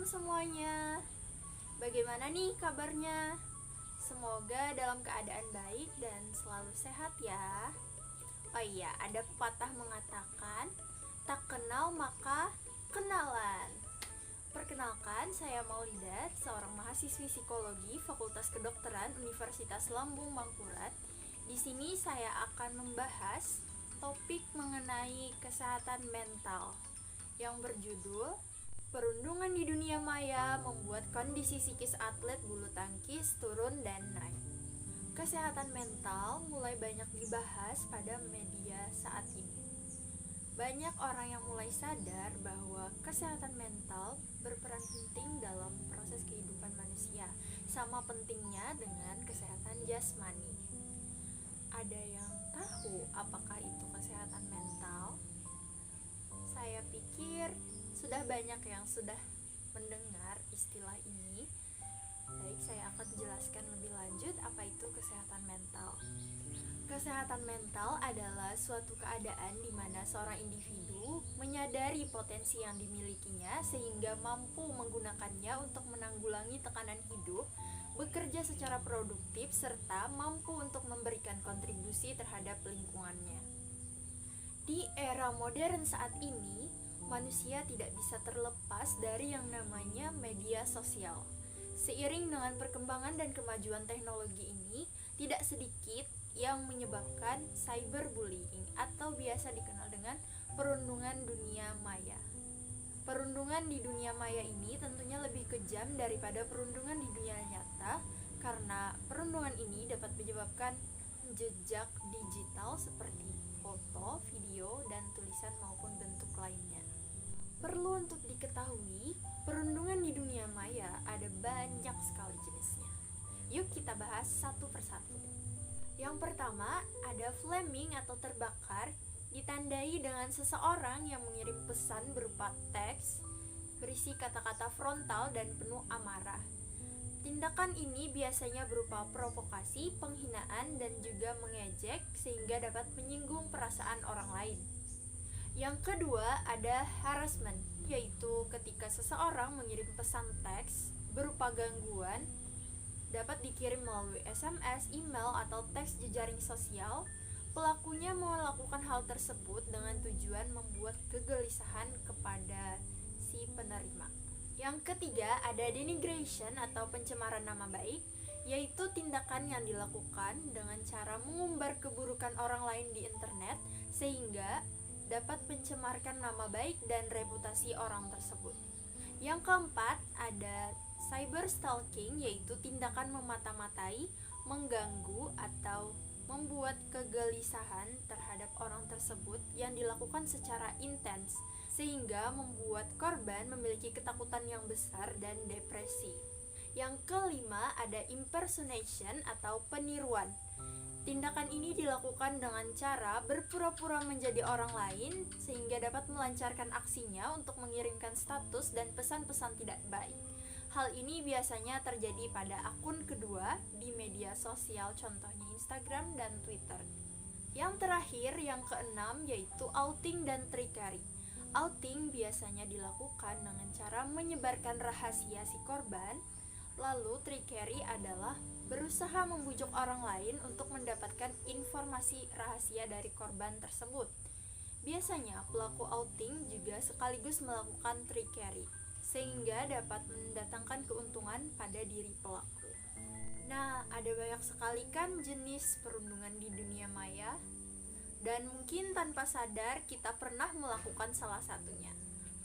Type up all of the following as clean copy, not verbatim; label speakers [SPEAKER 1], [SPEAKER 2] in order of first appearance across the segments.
[SPEAKER 1] semuanya. Bagaimana nih kabarnya? Semoga dalam keadaan baik dan selalu sehat ya. Oh iya, ada pepatah mengatakan, tak kenal maka kenalan. Perkenalkan, saya Maulidat, seorang mahasiswi psikologi Fakultas Kedokteran Universitas Lambung Mangkurat. Di sini saya akan membahas topik mengenai kesehatan mental yang berjudul Perundungan di Dunia Maya membuat kondisi psikis atlet bulu tangkis turun dan naik. Kesehatan mental mulai banyak dibahas pada media saat ini. Banyak orang yang mulai sadar bahwa kesehatan mental berperan penting dalam proses kehidupan manusia, sama pentingnya dengan kesehatan jasmani. Ada yang tahu apakah itu kesehatan mental? Saya pikir sudah banyak yang sudah mendengar istilah ini. Baik, saya akan jelaskan lebih lanjut apa itu kesehatan mental. Kesehatan mental adalah suatu keadaan di mana seorang individu menyadari potensi yang dimilikinya sehingga mampu menggunakannya untuk menanggulangi tekanan hidup, bekerja secara produktif, serta mampu untuk memberikan kontribusi terhadap lingkungannya. Di era modern saat ini, manusia tidak bisa terlepas dari yang namanya media sosial. Seiring dengan perkembangan dan kemajuan teknologi ini, tidak sedikit yang menyebabkan cyberbullying atau biasa dikenal dengan perundungan dunia maya. Perundungan di dunia maya ini tentunya lebih kejam daripada perundungan di dunia nyata, karena perundungan ini dapat menyebabkan jejak digital seperti foto, video, dan tulisan maupun bentuk lainnya. Perlu untuk diketahui, perundungan di dunia maya ada banyak sekali jenisnya. Yuk kita bahas satu persatu. Yang pertama, ada flaming atau terbakar, ditandai dengan seseorang yang mengirim pesan berupa teks, berisi kata-kata frontal dan penuh amarah. Tindakan ini biasanya berupa provokasi, penghinaan, dan juga mengejek sehingga dapat menyinggung perasaan orang lain. Yang kedua ada harassment, yaitu ketika seseorang mengirim pesan teks berupa gangguan, dapat dikirim melalui SMS, email, atau teks jejaring sosial. Pelakunya melakukan hal tersebut dengan tujuan membuat kegelisahan kepada si penerima. Yang ketiga ada denigration atau pencemaran nama baik, yaitu tindakan yang dilakukan dengan cara mengumbar keburukan orang lain di internet sehingga dapat mencemarkan nama baik dan reputasi orang tersebut. Yang keempat ada cyber stalking, yaitu tindakan memata-matai, mengganggu, atau membuat kegelisahan terhadap orang tersebut yang dilakukan secara intens sehingga membuat korban memiliki ketakutan yang besar dan depresi. Yang kelima ada impersonation atau peniruan. Tindakan ini dilakukan dengan cara berpura-pura menjadi orang lain sehingga dapat melancarkan aksinya untuk mengirimkan status dan pesan-pesan tidak baik. Hal ini biasanya terjadi pada akun kedua di media sosial, contohnya Instagram dan Twitter. Yang terakhir, yang keenam, yaitu outing dan trickery. Outing biasanya dilakukan dengan cara menyebarkan rahasia si korban. Lalu trickery adalah berusaha membujuk orang lain untuk mendapatkan informasi rahasia dari korban tersebut. Biasanya pelaku outing juga sekaligus melakukan trickery, sehingga dapat mendatangkan keuntungan pada diri pelaku. Nah, ada banyak sekali kan jenis perundungan di dunia maya, dan mungkin tanpa sadar kita pernah melakukan salah satunya.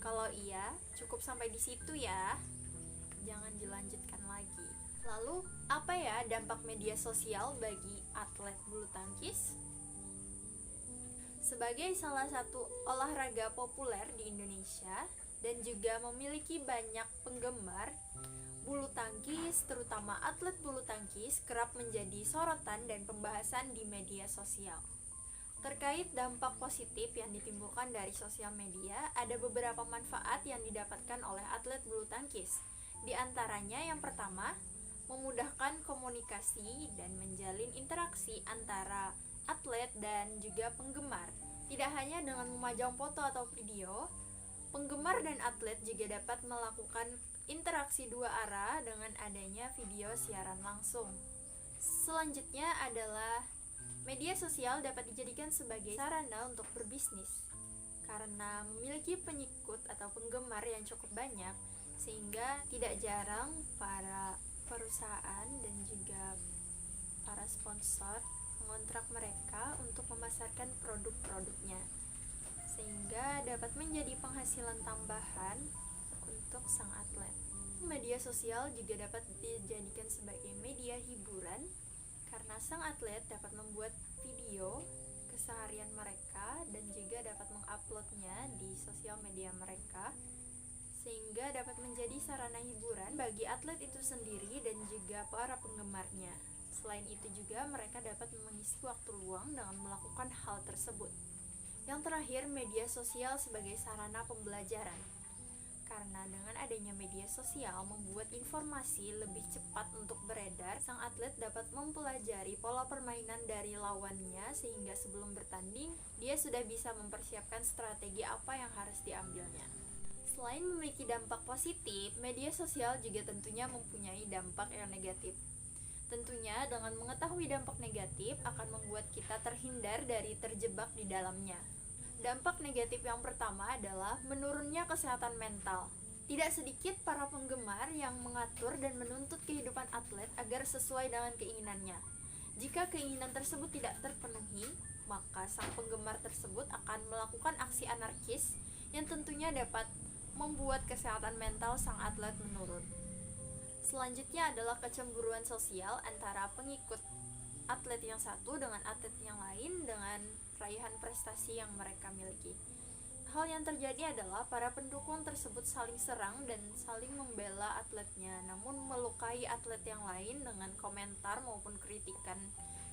[SPEAKER 1] Kalau iya, cukup sampai di situ ya. Jangan dilanjutkan lagi. Lalu, apa ya dampak media sosial bagi atlet bulu tangkis? Sebagai salah satu olahraga populer di Indonesia dan juga memiliki banyak penggemar, bulu tangkis, terutama atlet bulu tangkis, kerap menjadi sorotan dan pembahasan di media sosial. Terkait dampak positif yang ditimbulkan dari sosial media, ada beberapa manfaat yang didapatkan oleh atlet bulu tangkis. Di antaranya yang pertama, memudahkan komunikasi dan menjalin interaksi antara atlet dan juga penggemar. Tidak hanya dengan memajang foto atau video, penggemar dan atlet juga dapat melakukan interaksi dua arah dengan adanya video siaran langsung. Selanjutnya adalah media sosial dapat dijadikan sebagai sarana untuk berbisnis karena memiliki pengikut atau penggemar yang cukup banyak, sehingga tidak jarang para perusahaan dan juga para sponsor mengontrak mereka untuk memasarkan produk-produknya, sehingga dapat menjadi penghasilan tambahan untuk sang atlet. Media sosial juga dapat dijadikan sebagai media hiburan karena sang atlet dapat membuat video keseharian mereka dan juga dapat menguploadnya di sosial media mereka, sehingga dapat menjadi sarana hiburan bagi atlet itu sendiri dan juga para penggemarnya. Selain itu juga mereka dapat mengisi waktu luang dengan melakukan hal tersebut. Yang terakhir, media sosial sebagai sarana pembelajaran. Karena dengan adanya media sosial membuat informasi lebih cepat untuk beredar, sang atlet dapat mempelajari pola permainan dari lawannya sehingga sebelum bertanding, dia sudah bisa mempersiapkan strategi apa yang harus diambilnya. Selain memiliki dampak positif, media sosial juga tentunya mempunyai dampak yang negatif. Tentunya dengan mengetahui dampak negatif akan membuat kita terhindar dari terjebak di dalamnya. Dampak negatif yang pertama adalah menurunnya kesehatan mental. Tidak sedikit para penggemar yang mengatur dan menuntut kehidupan atlet agar sesuai dengan keinginannya. Jika keinginan tersebut tidak terpenuhi, maka sang penggemar tersebut akan melakukan aksi anarkis yang tentunya dapat membuat kesehatan mental sang atlet menurun. Selanjutnya adalah kecemburuan sosial antara pengikut atlet yang satu dengan atlet yang lain dengan raihan prestasi yang mereka miliki. Hal yang terjadi adalah para pendukung tersebut saling serang dan saling membela atletnya, namun melukai atlet yang lain dengan komentar maupun kritikan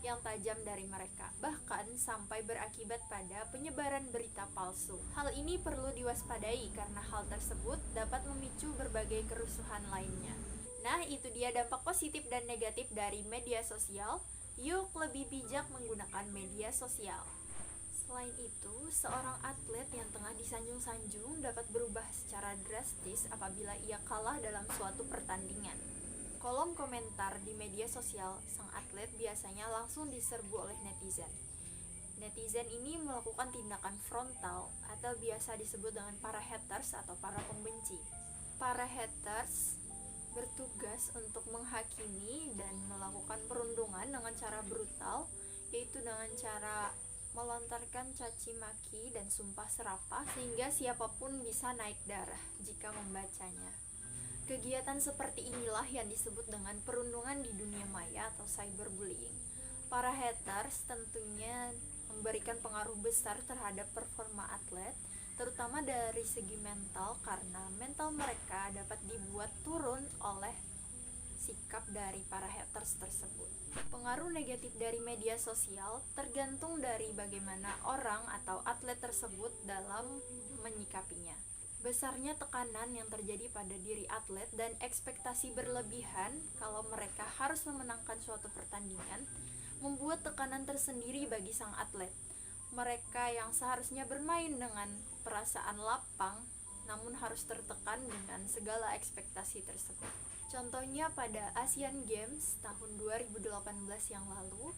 [SPEAKER 1] yang tajam dari mereka, bahkan sampai berakibat pada penyebaran berita palsu. Hal ini perlu diwaspadai karena hal tersebut dapat memicu berbagai kerusuhan lainnya. Nah, itu dia dampak positif dan negatif dari media sosial. Yuk lebih bijak menggunakan media sosial. Selain itu, seorang atlet yang tengah disanjung-sanjung dapat berubah secara drastis apabila ia kalah dalam suatu pertandingan. Kolom komentar di media sosial sang atlet biasanya langsung diserbu oleh netizen. Netizen ini melakukan tindakan frontal atau biasa disebut dengan para haters atau para pembenci. Para haters bertugas untuk menghakimi dan melakukan perundungan dengan cara brutal, yaitu dengan cara melontarkan caci maki dan sumpah serapah sehingga siapapun bisa naik darah jika membacanya. Kegiatan seperti inilah yang disebut dengan perundungan di dunia maya atau cyberbullying. Para haters tentunya memberikan pengaruh besar terhadap performa atlet, terutama dari segi mental karena mental mereka dapat dibuat turun oleh sikap dari para haters tersebut. Pengaruh negatif dari media sosial tergantung dari bagaimana orang atau atlet tersebut dalam menyikapinya. Besarnya tekanan yang terjadi pada diri atlet dan ekspektasi berlebihan kalau mereka harus memenangkan suatu pertandingan membuat tekanan tersendiri bagi sang atlet. Mereka yang seharusnya bermain dengan perasaan lapang namun harus tertekan dengan segala ekspektasi tersebut. Contohnya pada Asian Games tahun 2018 yang lalu,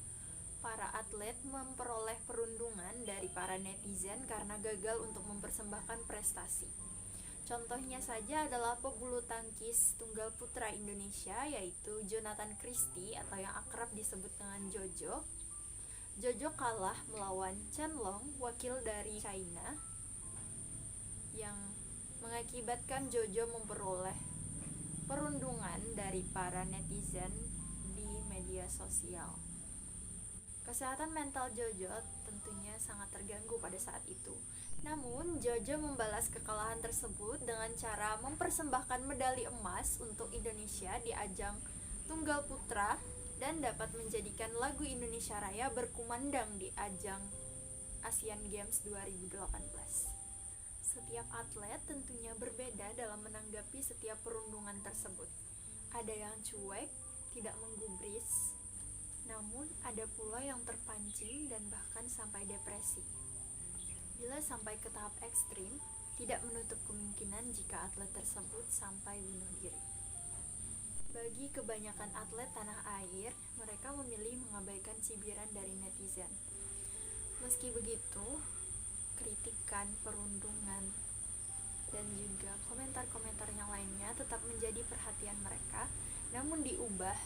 [SPEAKER 1] para atlet memperoleh perundungan dari para netizen karena gagal untuk mempersembahkan prestasi. Contohnya saja adalah pebulu tangkis tunggal putra Indonesia, yaitu Jonathan Christie atau yang akrab disebut dengan Jojo. Jojo kalah melawan Chen Long, wakil dari China, yang mengakibatkan Jojo memperoleh perundungan dari para netizen di media sosial. Kesehatan mental Jojo tentunya sangat terganggu pada saat itu. Namun, Jojo membalas kekalahan tersebut dengan cara mempersembahkan medali emas untuk Indonesia di ajang tunggal putra dan dapat menjadikan lagu Indonesia Raya berkumandang di ajang Asian Games 2018. Setiap atlet tentunya berbeda dalam menanggapi setiap perundungan tersebut. Ada yang cuek, tidak menggubris, namun ada pula yang terpancing dan bahkan sampai depresi. Bila sampai ke tahap ekstrim, tidak menutup kemungkinan jika atlet tersebut sampai bunuh diri. Bagi kebanyakan atlet tanah air, mereka memilih mengabaikan cibiran dari netizen. Meski begitu, kritikan, perundungan, dan juga komentar-komentar yang lainnya tetap menjadi perhatian mereka, namun diubah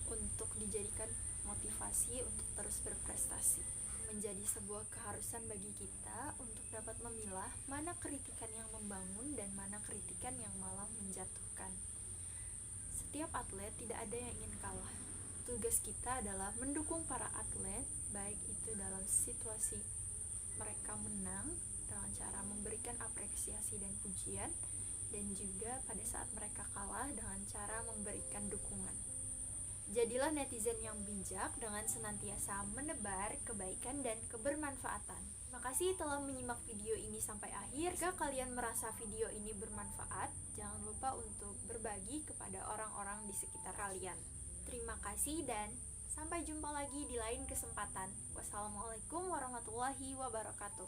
[SPEAKER 1] untuk dijadikan motivasi untuk terus berprestasi. Menjadi sebuah keharusan bagi kita untuk dapat memilah mana kritikan yang membangun dan mana kritikan yang malah menjatuhkan. Setiap atlet tidak ada yang ingin kalah. Tugas kita adalah mendukung para atlet, baik itu dalam situasi mereka menang dengan cara memberikan apresiasi dan pujian, dan juga pada saat mereka kalah dengan cara memberikan dukungan. Jadilah netizen yang bijak dengan senantiasa menebar kebaikan dan kebermanfaatan. Makasih telah menyimak video ini sampai akhir. Jika kalian merasa video ini bermanfaat, jangan lupa untuk berbagi kepada orang-orang di sekitar kalian. Terima kasih dan sampai jumpa lagi di lain kesempatan. Wassalamualaikum warahmatullahi wabarakatuh.